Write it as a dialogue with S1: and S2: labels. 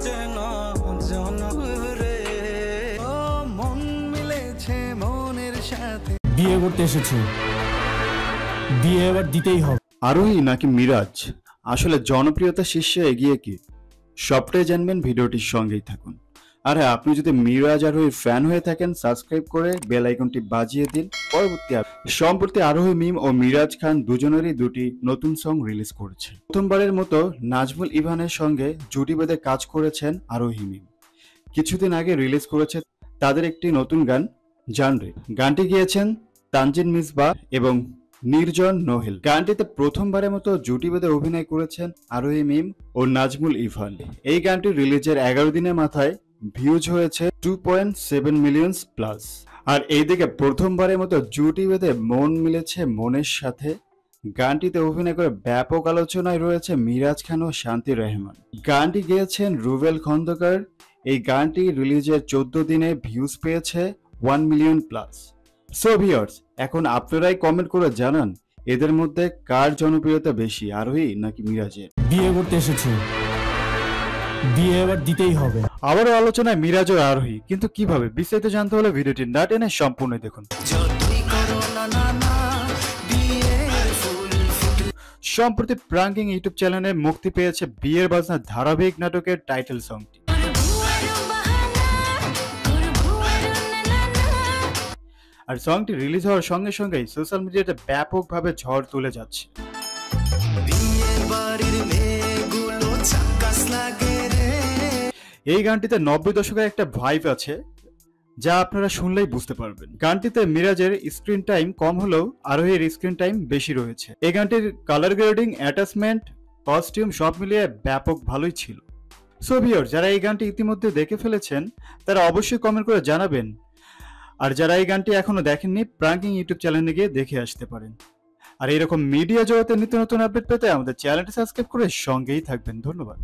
S1: চেনা জানা রে, ও মন মিলেছে মনের সাথে।
S2: বিয়ে করতে এসেছে, বিয়ে এবার দিতেই হবে।
S3: আরোহী নাকি মিরাজ, আসলে জনপ্রিয়তা শীর্ষে এগিয়ে কি? সবটাই জানবেন ভিডিওটির সঙ্গেই থাকুন। আর হ্যাঁ, আপনি যদি মিরাজ আরোহীর ফ্যান হয়ে থাকেন, সাবস্ক্রাইব করে বেল আইকনটি বাজিয়ে দিন পরবর্তী সম্প্রতি আরোহী মিম ও মিরাজ খান দুজনেরই দুটি নতুন সং রিলিজ করেছে। প্রথমবারের মতো নাজমুল ইভানের সঙ্গে জুটি বেঁধে কাজ করেছেন আরোহী মিম। কিছুদিন আগে রিলিজ করেছে তাদের একটি নতুন গান জানরে। গানটি গেয়েছেন তানজিন মিসবাহ এবং নির্জন নোহেল। গানটিতে প্রথমবারের মতো জুটি বেঁধে অভিনয় করেছেন আরোহী মিম ও নাজমুল ইভান। এই গানটি রিলিজের 11 দিনের মাথায় ভিউজ হয়েছে 2.7 মিলিয়ন প্লাস। আর এইদিকে প্রথমবারের মতো জুটি বেঁধে মন মিলেছে মনের সাথে গানটিতে অভিনয় করে ব্যাপক আলোচনায় রয়েছে মিরাজ খান ও শান্তি রহমান। গানটি গেয়েছেন রুবেল খন্দকার। এই গানটি রিলিজের 14 দিনে ভিউজ পেয়েছে 1 মিলিয়ন প্লাস। সো ভিউয়ার্স, এখন আপনারাই কমেন্ট করে জানান এদের মধ্যে কার জনপ্রিয়তা বেশি, আরোহী নাকি মিরাজের?
S2: বিয়ে করতে এসেছে, বিয়ে এবার দিতেই হবে।
S3: আবারও আলোচনায় মিরাজ ও আরোহী, কিন্তু কিভাবে? বিস্তারিত জানতে হলে ভিডিওটি না টেনে সম্পূর্ণ দেখুন। সম্প্রতি প্রাঙ্কিং ইউটিউব চ্যানেলে মুক্তি পেয়েছে বিয়ের বাজনা ধারাবাহিক নাটকের টাইটেল সংটি। আর সংটি রিলিজ হওয়ার সঙ্গে সঙ্গেই সোশ্যাল মিডিয়াতে ব্যাপকভাবে ঝড় তুলে যাচ্ছে। এই গানটিতে 90 দশকের একটা ভাইব আছে, যা আপনারা শুনলেই বুঝতে পারবেন। গানটিতে মিরাজের স্ক্রিন টাইম কম হলেও আরোহীর স্ক্রিন টাইম বেশি রয়েছে। এই গানটির কালার গ্রেডিং, অ্যাটাচমেন্ট, কস্টিউম সব মিলিয়ে ব্যাপক ভালোই ছিল। সো ভিউয়ার, যারা এই গানটি ইতিমধ্যে দেখে ফেলেছেন তারা অবশ্যই কমেন্ট করে জানাবেন। আর যারা এই গানটি এখনো দেখেননি, প্রাঙ্কিং ইউটিউব চ্যানেলে গিয়ে দেখে আসতে পারেন। আর এরকম মিডিয়া জগতে নিত্য নতুন আপডেট পেতে আমাদের চ্যানেলটি সাবস্ক্রাইব করে সঙ্গেই থাকবেন। ধন্যবাদ।